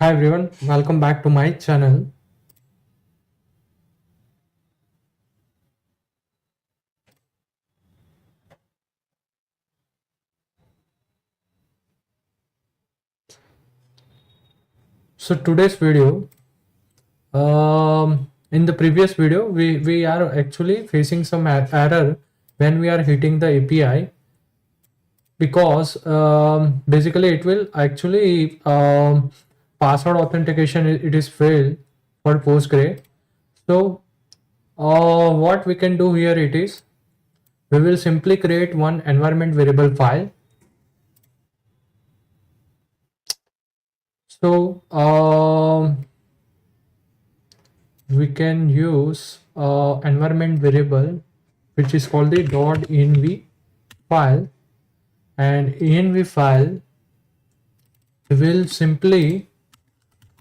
Hi everyone, welcome back to my channel. So today's video, in the previous video, we are actually facing some error when we are hitting the API because basically it will actually password authentication it is failed for Postgre. So what we can do here it is we will simply create one environment variable file. So we can use environment variable which is called the .env file, and env file we will simply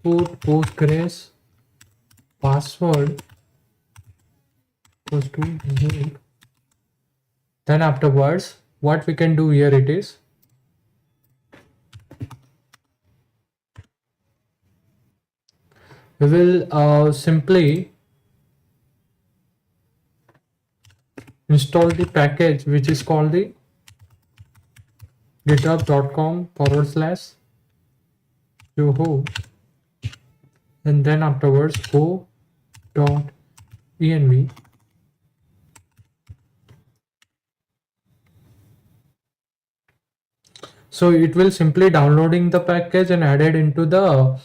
put postgres password equals to root. Then afterwards what we can do here it is we will simply install the package which is called the github.com/joho, and then afterwards go.env. So it will simply downloading the package and add it into the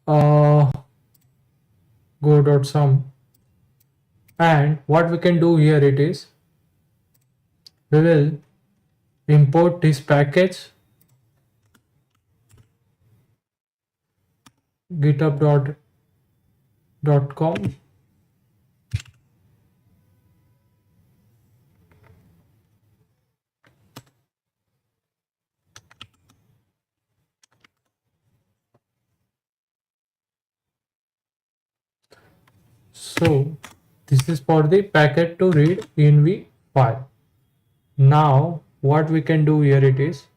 uh, go.sum. And what we can do here it is we will import this package github.com. So this is for the packet to read env file. Now what we can do here it is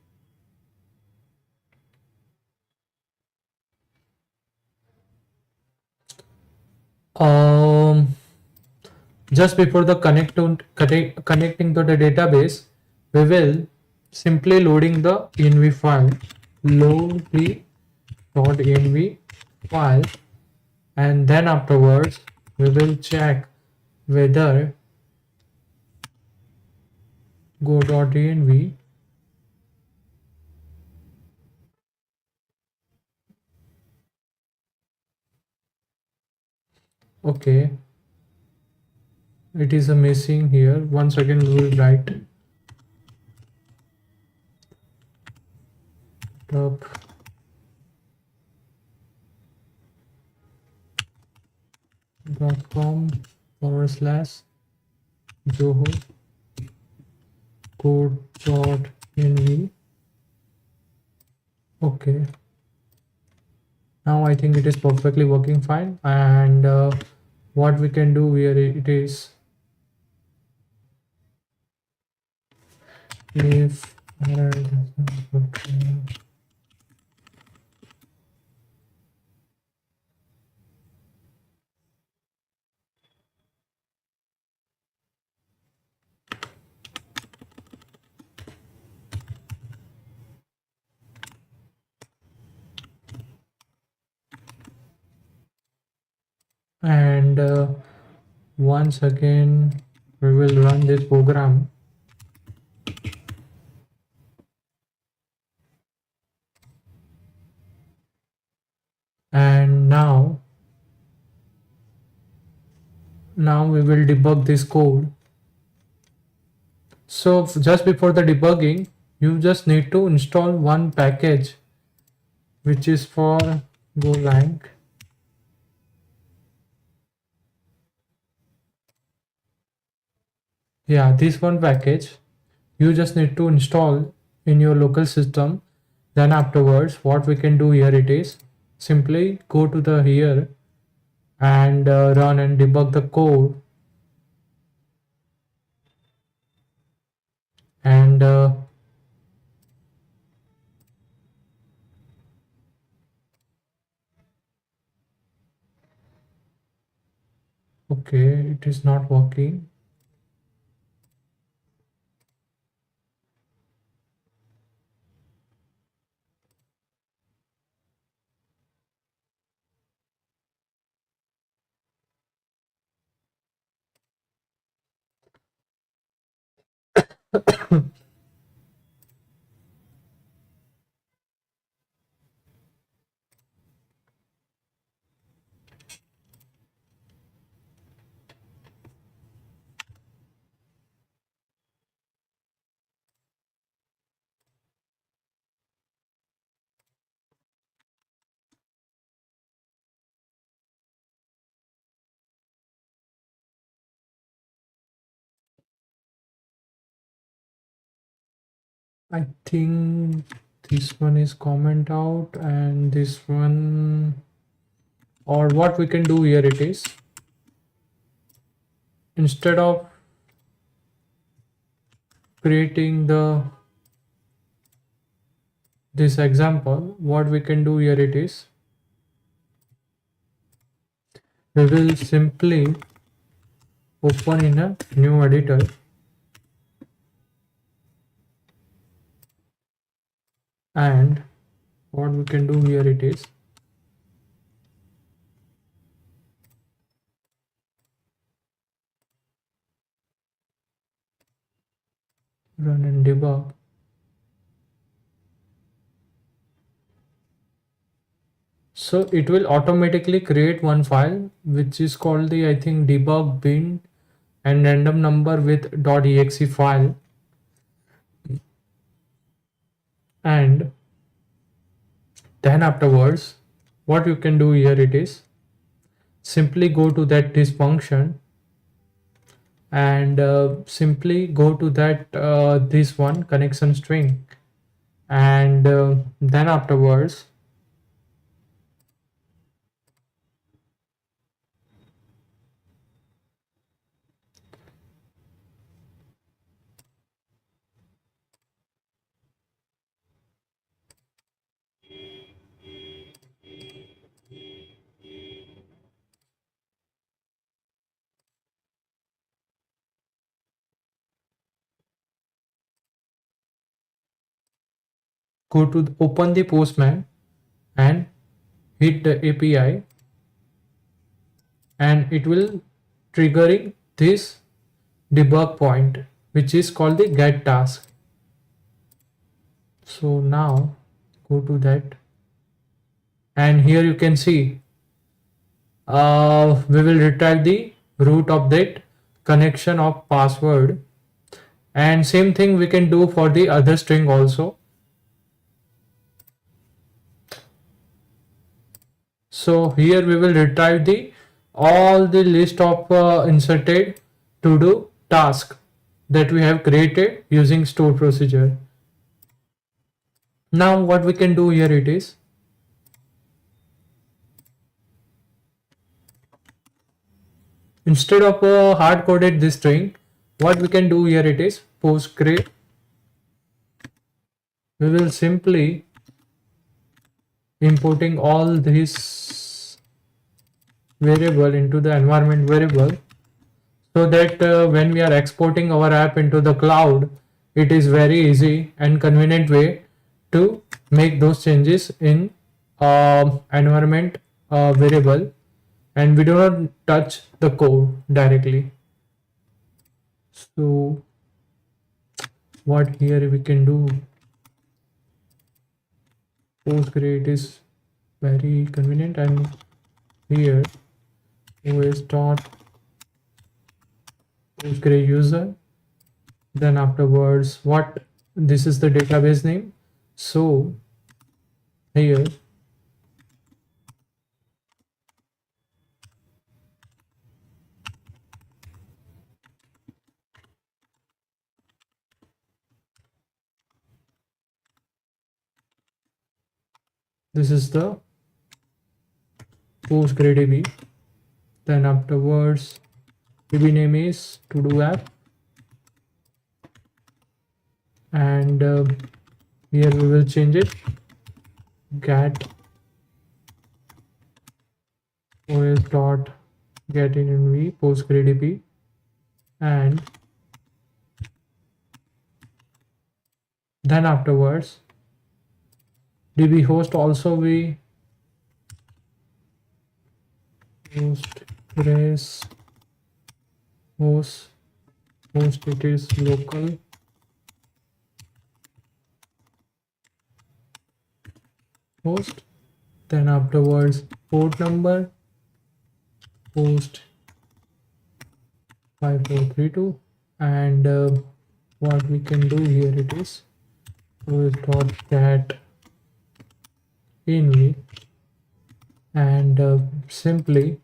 um just before the connecting to the database, we will simply loading the env file, load the .env file, and then afterwards we will check whether go.env okay, it is a missing here. Once again we will write up .com/joho code.env. Okay, now I think it is perfectly working fine. And what we can do here it is if error doesn't occur, and once again we will run this program, and now we will debug this code. So just before the debugging you just need to install one package which is for Golang. Yeah, this one package you just need to install in your local system. Then afterwards what we can do here it is simply go to the here and run and debug the code, and Okay, it is not working. I think this one is comment out and this one, or what we can do here, it is instead of creating this example, what we can do here, it is we will simply open in a new editor and what we can do here, it is run and debug. So it will automatically create one file which is called the, I think, debug bin and random number with .exe file, and then afterwards what you can do here, it is simply go to that this function and simply go to that this one connection string, and then afterwards go to open the Postman and hit the API, and it will triggering this debug point which is called the get task. So now go to that, and here you can see we will retrieve the root of that connection of password, and same thing we can do for the other string also. So here we will retrieve the all the list of inserted to do task that we have created using store procedure. Now what we can do here, it is instead of hard coded this string, what we can do here, it is post create. We will simply importing all these variable into the environment variable, so that when we are exporting our app into the cloud, it is very easy and convenient way to make those changes in environment variable, and we do not touch the code directly. So what here we can do, post create is very convenient, and here os dot post create user, then afterwards what, this is the database name, so here this is the PostgreDB, then afterwards DB name is to do app, and here we will change it get os dot get env postgredb, and then afterwards db host also we postgres host it is local host, then afterwards port number post 5432, and what we can do here it is dot cat env, and simply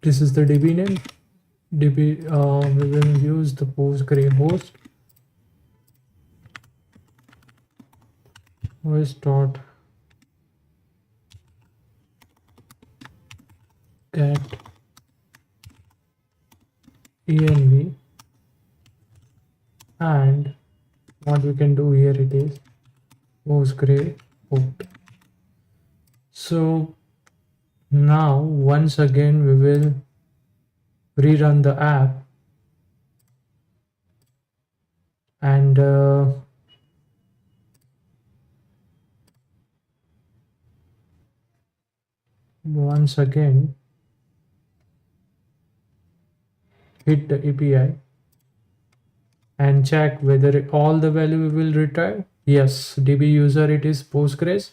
this is the db name. db we will use the postgre host dot cat env, and what we can do here it is postgre port. So now once again we will rerun the app, and once again hit the API and check whether all the value will return. Yes, db user it is postgres,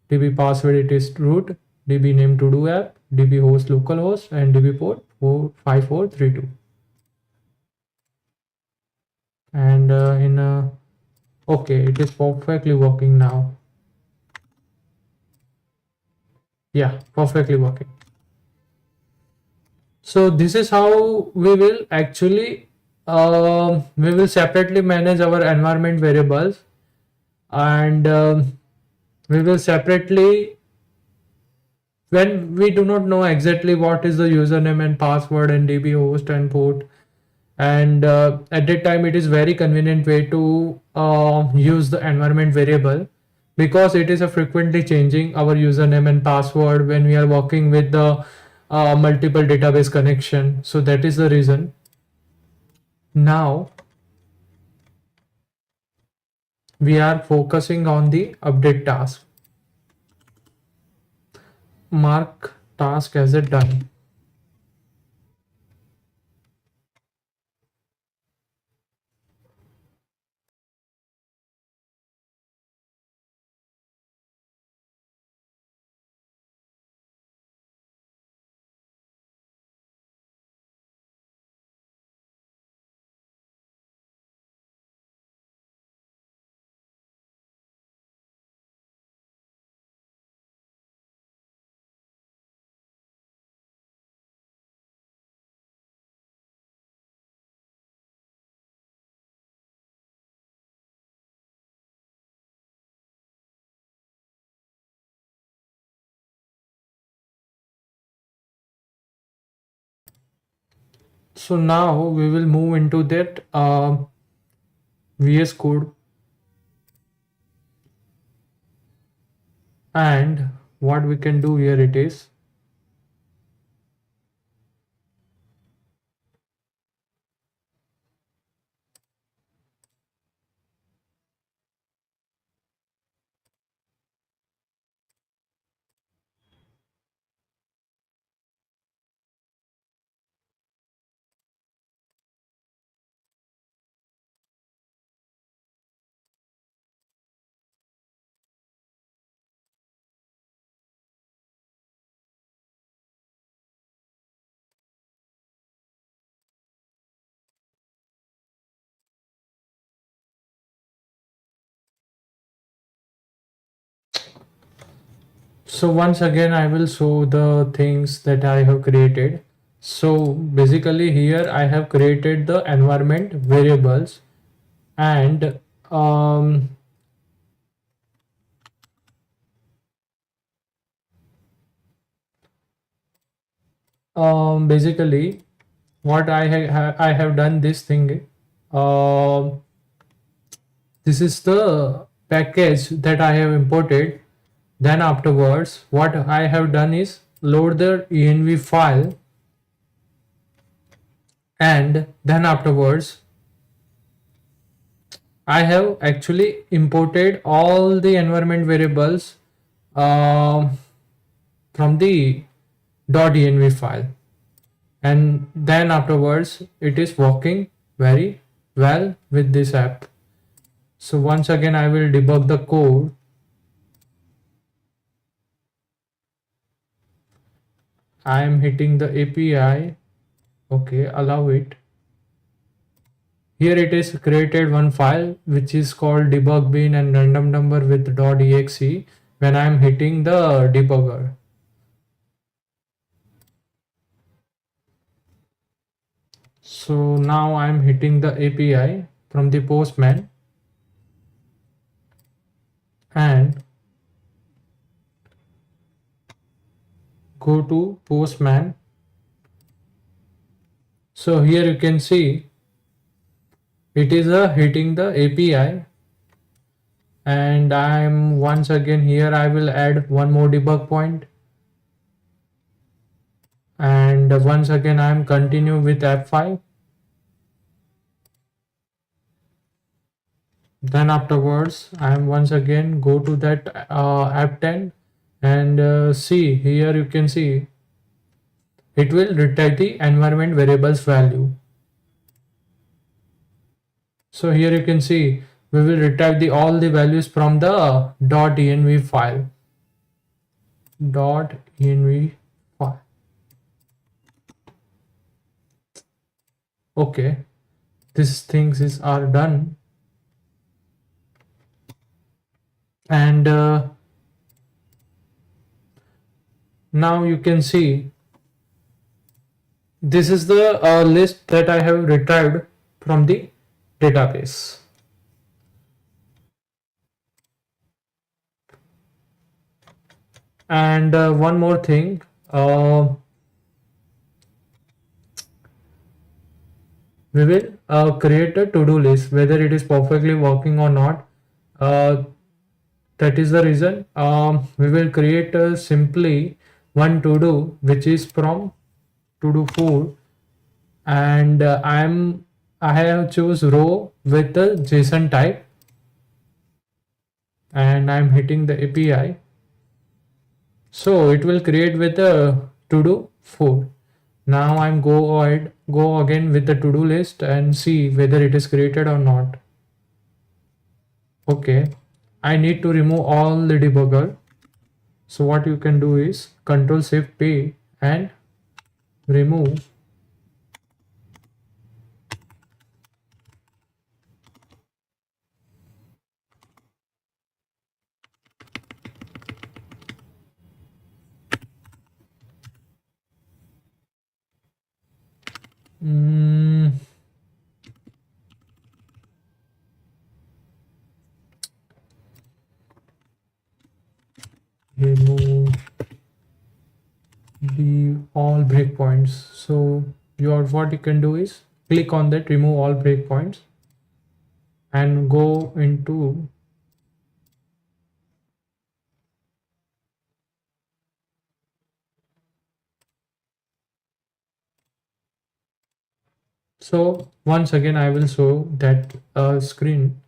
db password it is root, db name to do app, db host localhost, and db port 5432. And okay, it is perfectly working now. Yeah, perfectly working. So this is how we will actually we will separately manage our environment variables, and we will separately, when we do not know exactly what is the username and password and db host and port, and at that time it is very convenient way to use the environment variable, because it is a frequently changing our username and password when we are working with the multiple database connection. So that is the reason. Now we are focusing on the update task. Mark task as a done. So now we will move into that VS Code, and what we can do here it is so once again I will show the things that I have created. So basically here I have created the environment variables, and basically what I have done this thing. Um, this is the package that I have imported. Then afterwards, what I have done is load the env file, and then afterwards I have actually imported all the environment variables um, from the .env file, and then afterwards it is working very well with this app. So once again I will debug the code. I am hitting the API. Okay, allow it. Here it is created one file which is called debug bin and random number with .exe when I am hitting the debugger. So now I am hitting the API from the Postman and go to Postman. So here you can see it is hitting the API, and I'm once again here I will add one more debug point, and once again I am continue with app5. Then afterwards I am once again go to that app10, and see here you can see it will return the environment variables value. So here you can see we will retrieve the all the values from the .env file. .env file. Okay, these things are done, and now you can see this is the list that I have retrieved from the database. And one more thing, we will create a to-do list whether it is perfectly working or not. That is the reason we will create simply one to do which is from to do 4, and I have choose row with the JSON type, and I'm hitting the API. So it will create with the to do 4. Now I'm go again with the to do list and see whether it is created or not. Okay, I need to remove all the debugger. So what you can do is Control Shift P and remove. Mm, remove the all breakpoints. So what you can do is click on that remove all breakpoints and go into so once again I will show that screen.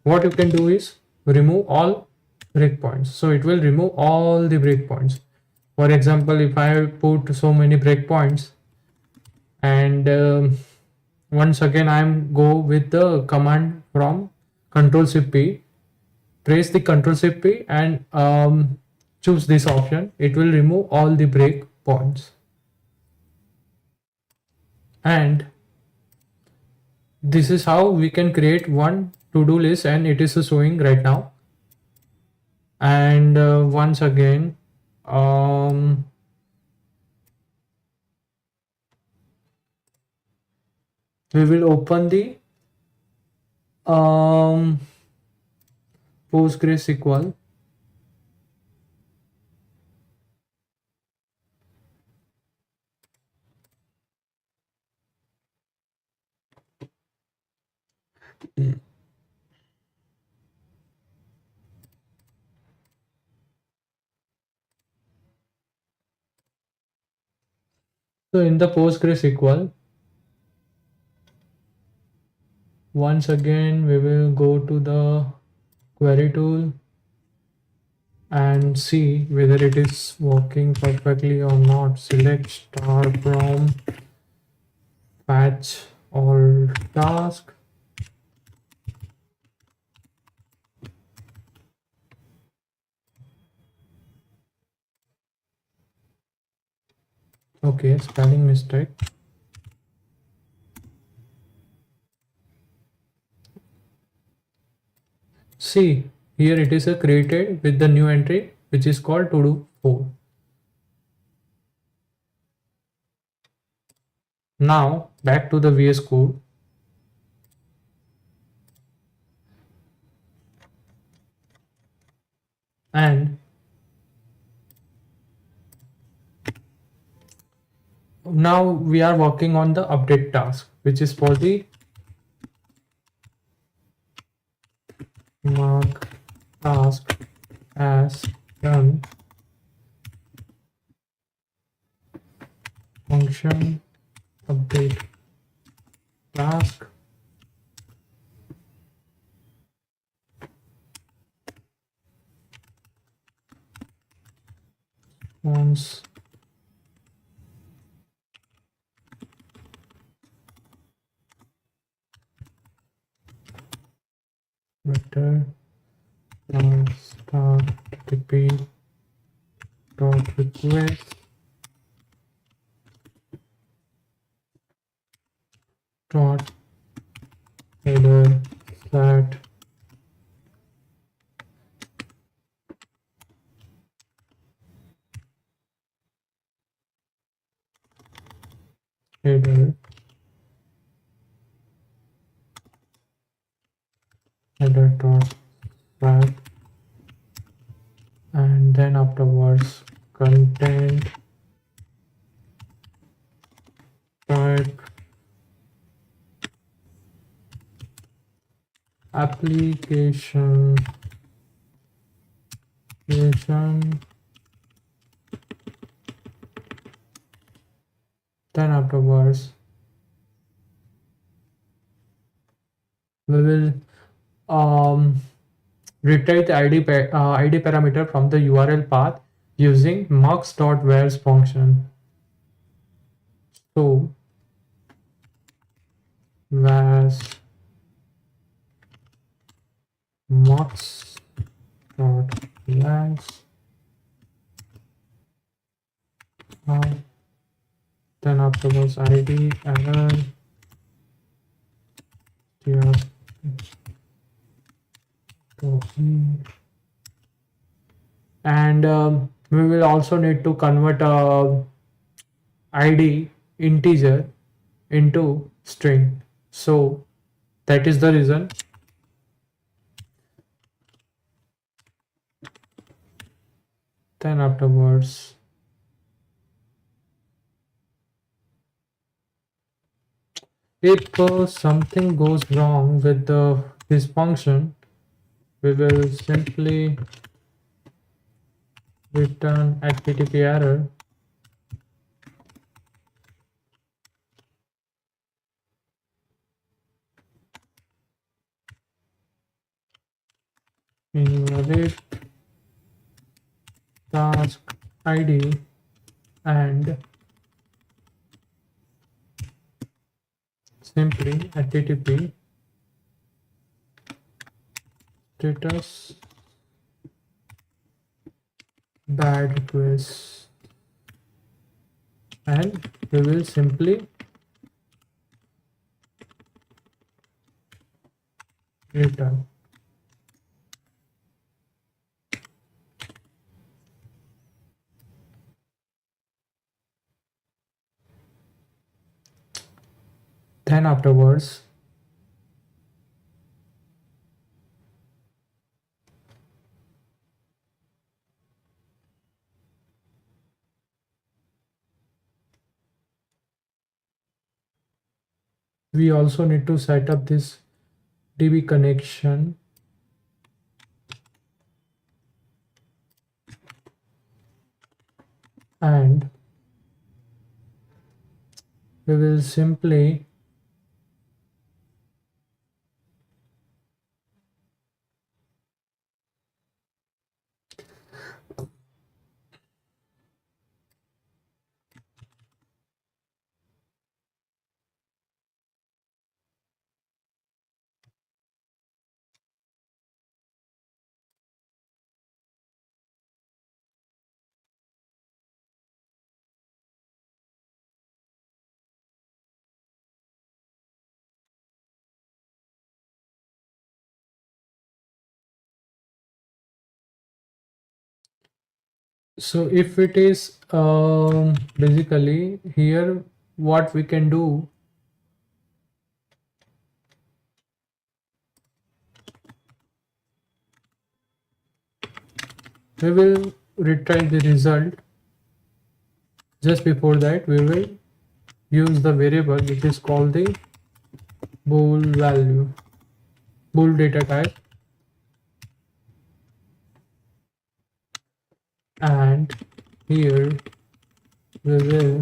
What you can do is remove all breakpoints, so it will remove all the breakpoints. For example, if I put so many breakpoints, and once again I'm go with the command from Control Shift P, press the Control Shift P and choose this option, it will remove all the breakpoints. And this is how we can create one to-do list, and it is showing right now. And once again we will open the PostgreSQL. So in the PostgreSQL, once again we will go to the query tool and see whether it is working perfectly or not. Select star from patch all task. Okay, spelling mistake. See, here it is created with the new entry which is called to do 4. Now back to the VS Code and now we are working on the update task which is for the mark task as done function update task once vector star tp dot request dot header flat header dot flat, and then afterwards content type application then afterwards we will retrieve the ID parameter from the URL path using mux.where's function. So where's mux.where's then afterwards ID error here and we will also need to convert id integer into string, so that is the reason. Then afterwards if something goes wrong with this function, we will simply return http error invalid task id and simply http status bad request, and we will simply return. Then afterwards we also need to set up this DB connection and we will simply so if it is basically here what we can do, we will retry the result. Just before that we will use the variable which is called the bool value, bool data type, and here we will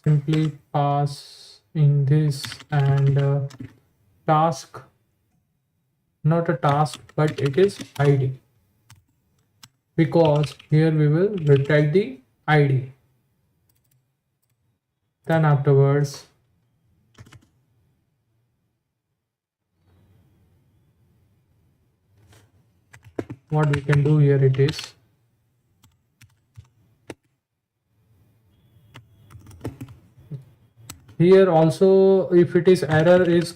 simply pass in this and task, not a task but it is id, because here we will retrieve the id. Then afterwards what we can do here, it is here also if it is error is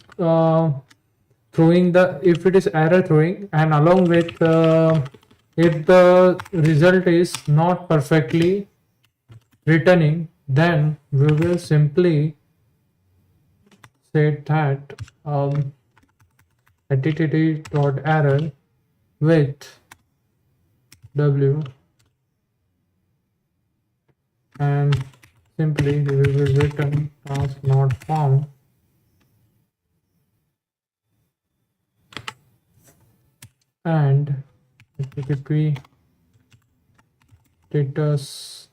throwing the, if it is error throwing, and along with if the result is not perfectly returning, then we will simply say that http.error with w, and simply we will return task not found, and http status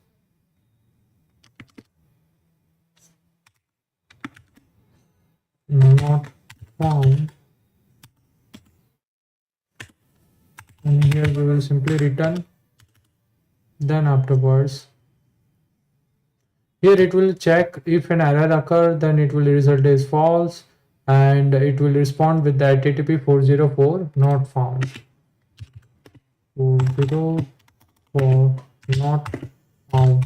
not found, and here we will simply return. Then afterwards here it will check if an error occur, then it will result as false, and it will respond with the http 404 not found, 404 not found.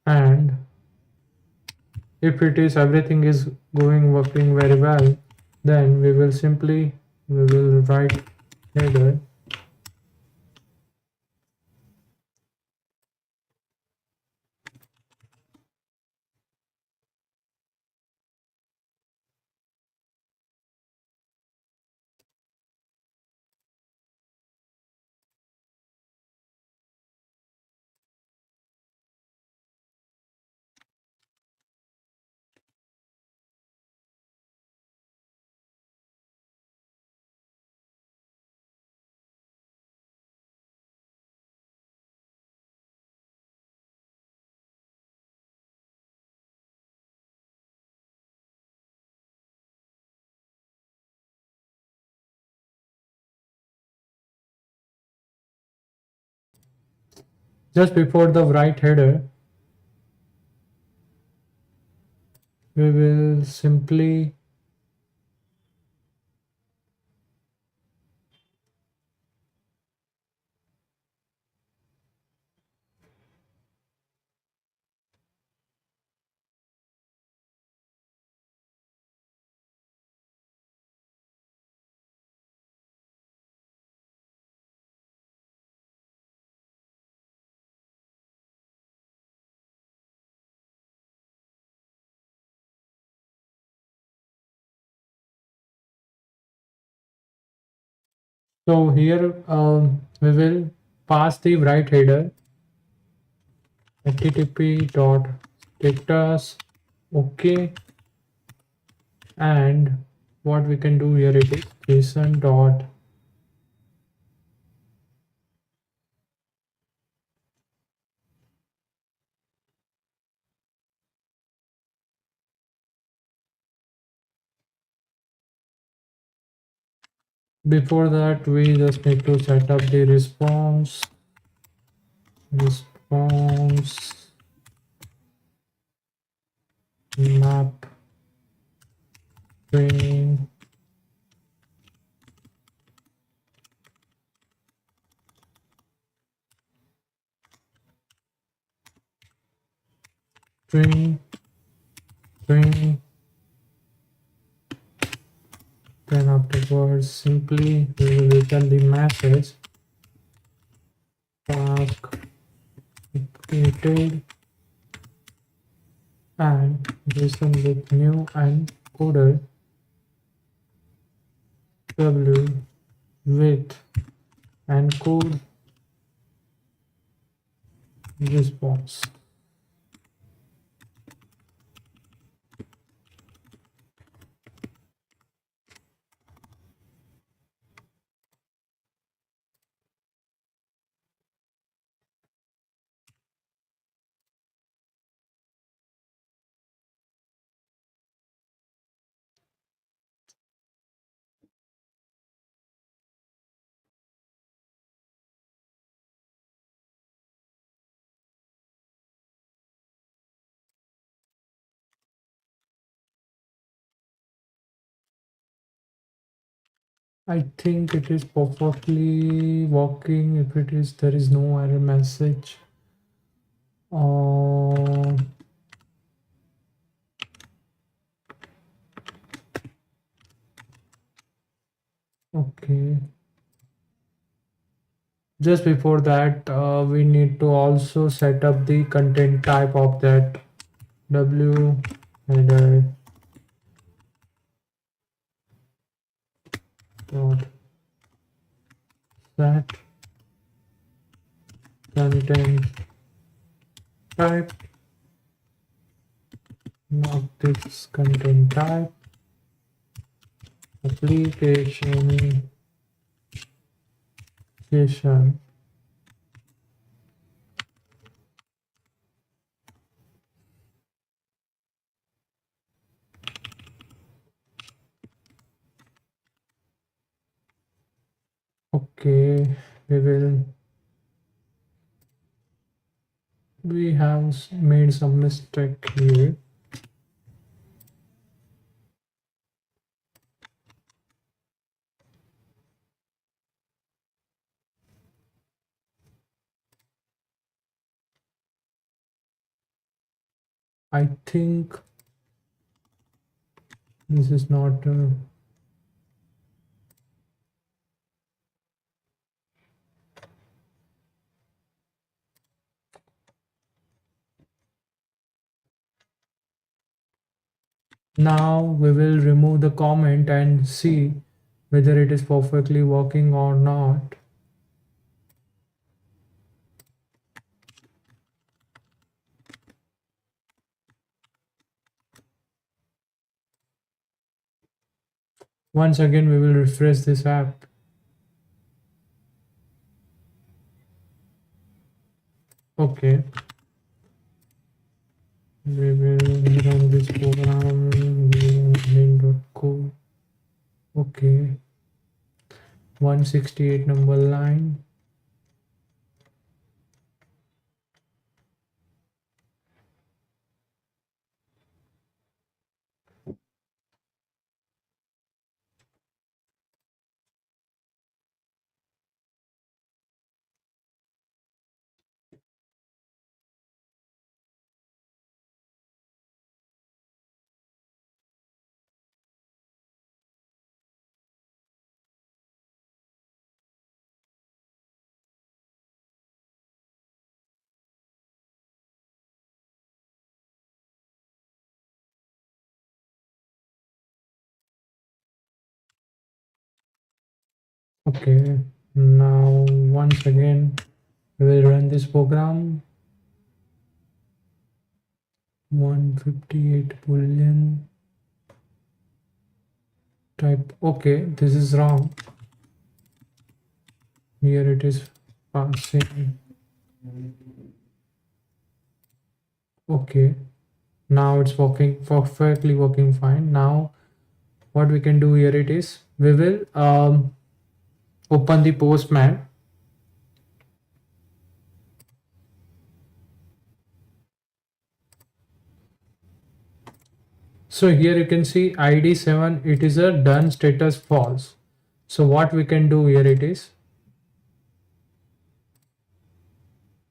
And if it is everything is working very well, then we will simply write header just before the write header. We will simply so here we will pass the write header http.status okay, and what we can do here, it is json dot Before that, we just need to set up the response map string string string. Then afterwards, simply we will return the message task completed and listen with new encoder w with encode response. I think it is perfectly working. If it is, there is no error message. Uh, okay. Just before that, we need to also set up the content type of that w header dot set content type, not this content type, application session. Okay, we have made some mistake here. I think this is not now we will remove the comment and see whether it is perfectly working or not. Once again, we will refresh this app. Okay, we will run this program main.co. Okay, 168 number line. Okay, now once again we will run this program. 158 boolean type. Okay, this is wrong. Here it is passing. Okay, now it's working perfectly, working fine. Now what we can do here, it is we will open the Postman. So here you can see ID 7, it is a done status false. So what we can do here, it is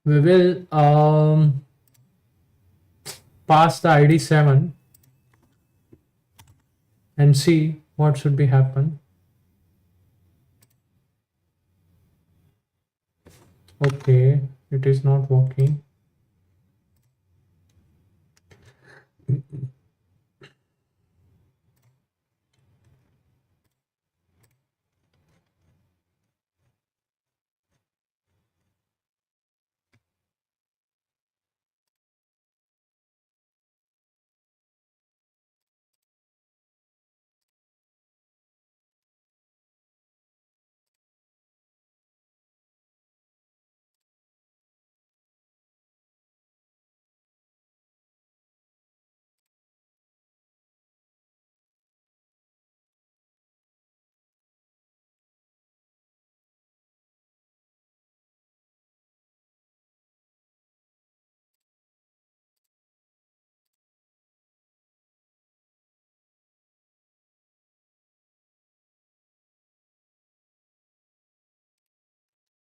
we will pass the ID 7 and see what should be happen. Okay, it is not working.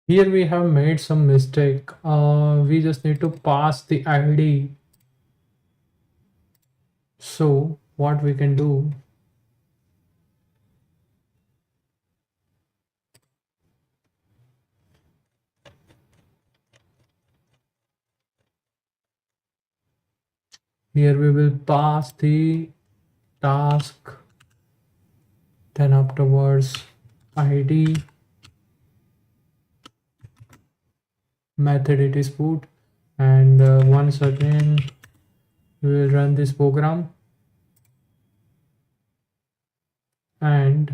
Here we have made some mistake. We just need to pass the ID. So what we can do, here we will pass the task, then afterwards ID, method it is put, and once again we will run this program and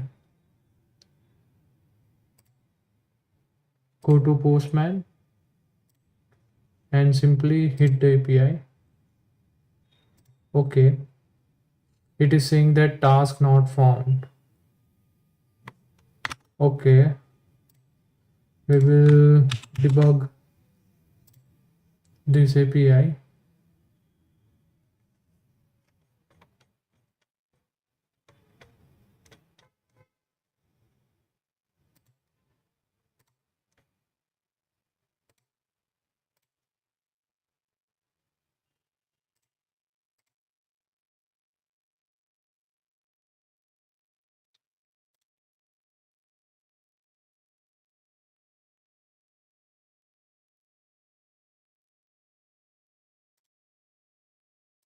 go to Postman and simply hit the API. Okay, it is saying that task not found. Okay, we will debug this API.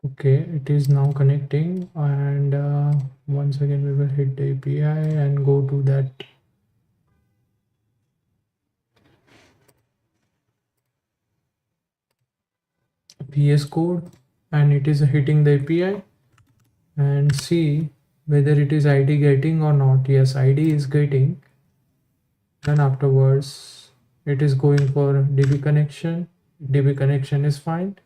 Okay, it is now connecting, and once again we will hit the API and go to that VS Code, and it is hitting the API and see whether it is ID getting or not. Yes, ID is getting. Then afterwards it is going for DB connection. DB connection is fine.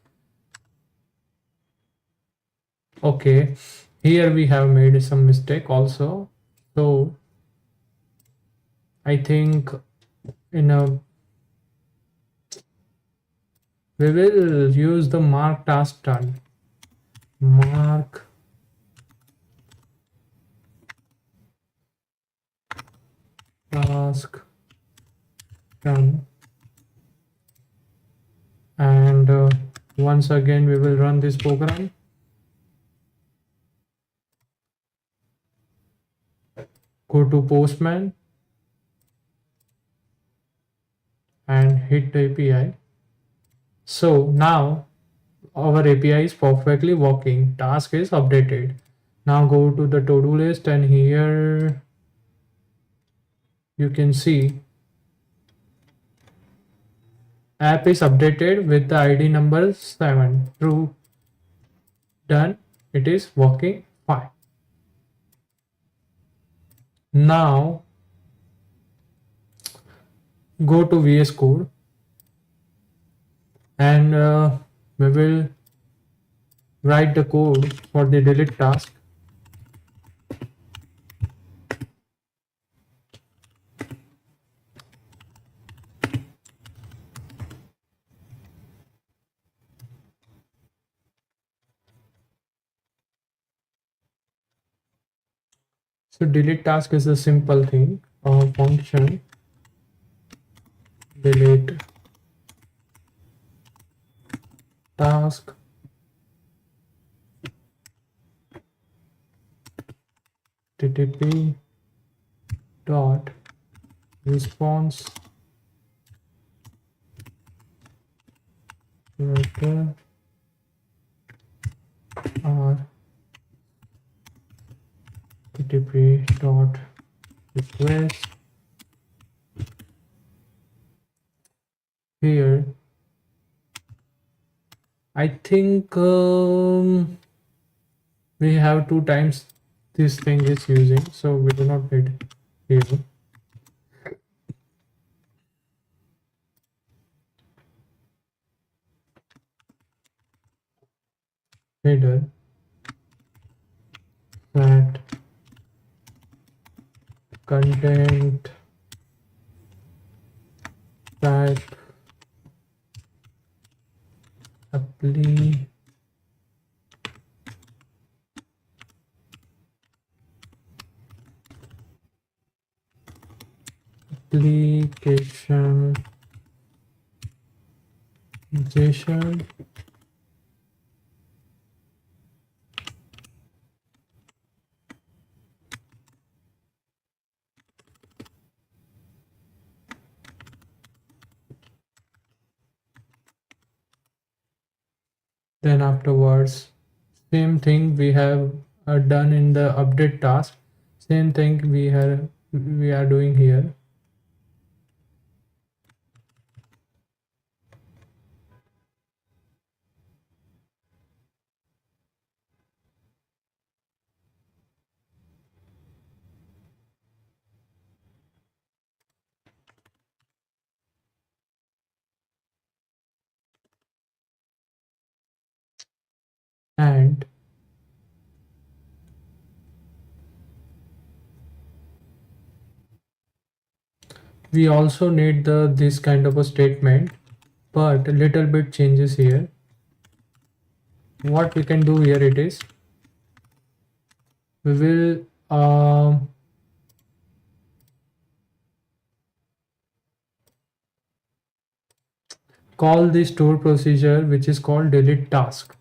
Okay, here we have made some mistake also. So I think in a we will use the mark task done. Mark task done, and once again we will run this program. Go to Postman and hit the API. So now our API is perfectly working. Task is updated. Now go to the to-do list, and here you can see app is updated with the ID number 7. True. Done. It is working fine. Now go to VS Code and we will write the code for the delete task. So delete task is a simple thing. Function delete task ttp dot response return or ttp dot request. Here I think we have 2 times this thing is using, so we do not need here. Header that content type application JSON then afterwards same thing we have done in the update task, same thing we are doing here. And we also need the this kind of a statement, but a little bit changes here. What we can do here it is we will call the store procedure which is called delete task.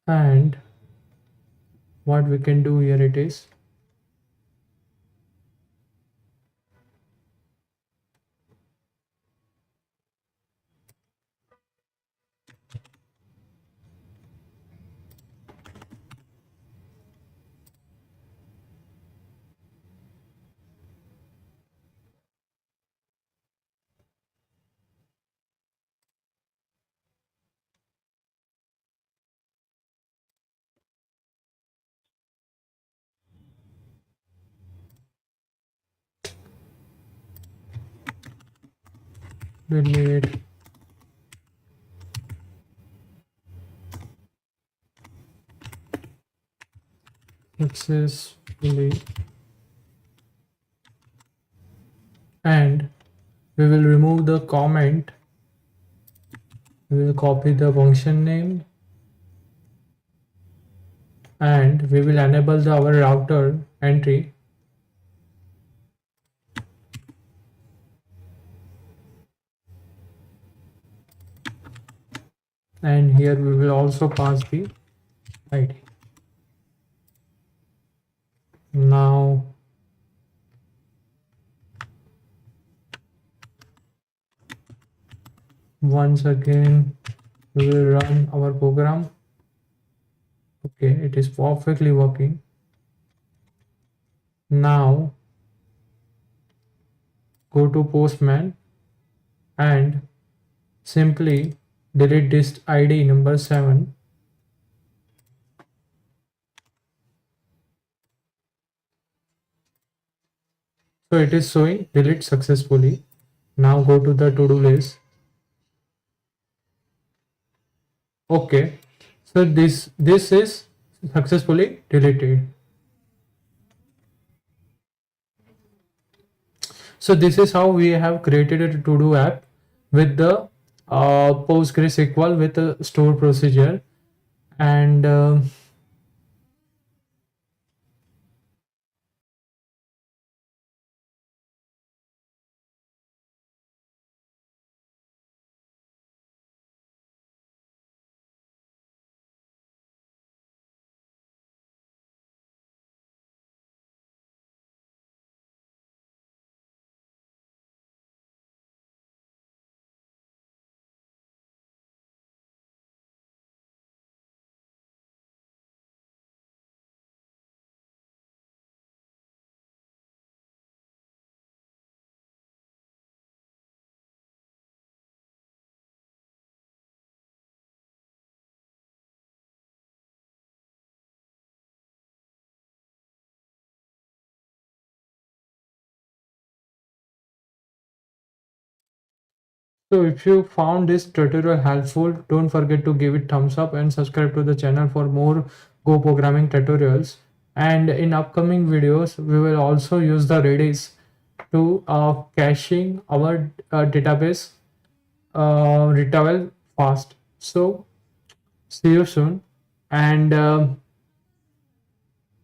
And what we can do here it is delete successfully, and we will remove the comment. We will copy the function name and we will enable our router entry. And here we will also pass the ID. Now once again we will run our program. Okay, it is perfectly working. Now go to Postman and simply delete this ID number 7. So it is showing delete successfully. Now go to the to-do list. Okay, so this is successfully deleted. So this is how we have created a to-do app with the PostgreSQL with a store procedure. And so if you found this tutorial helpful, don't forget to give it thumbs up and subscribe to the channel for more Go programming tutorials. And in upcoming videos, we will also use the Redis to caching our database retrieval fast. So see you soon. And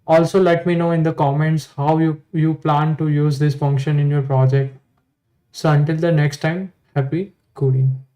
also let me know in the comments how you plan to use this function in your project. So until the next time, happy coding.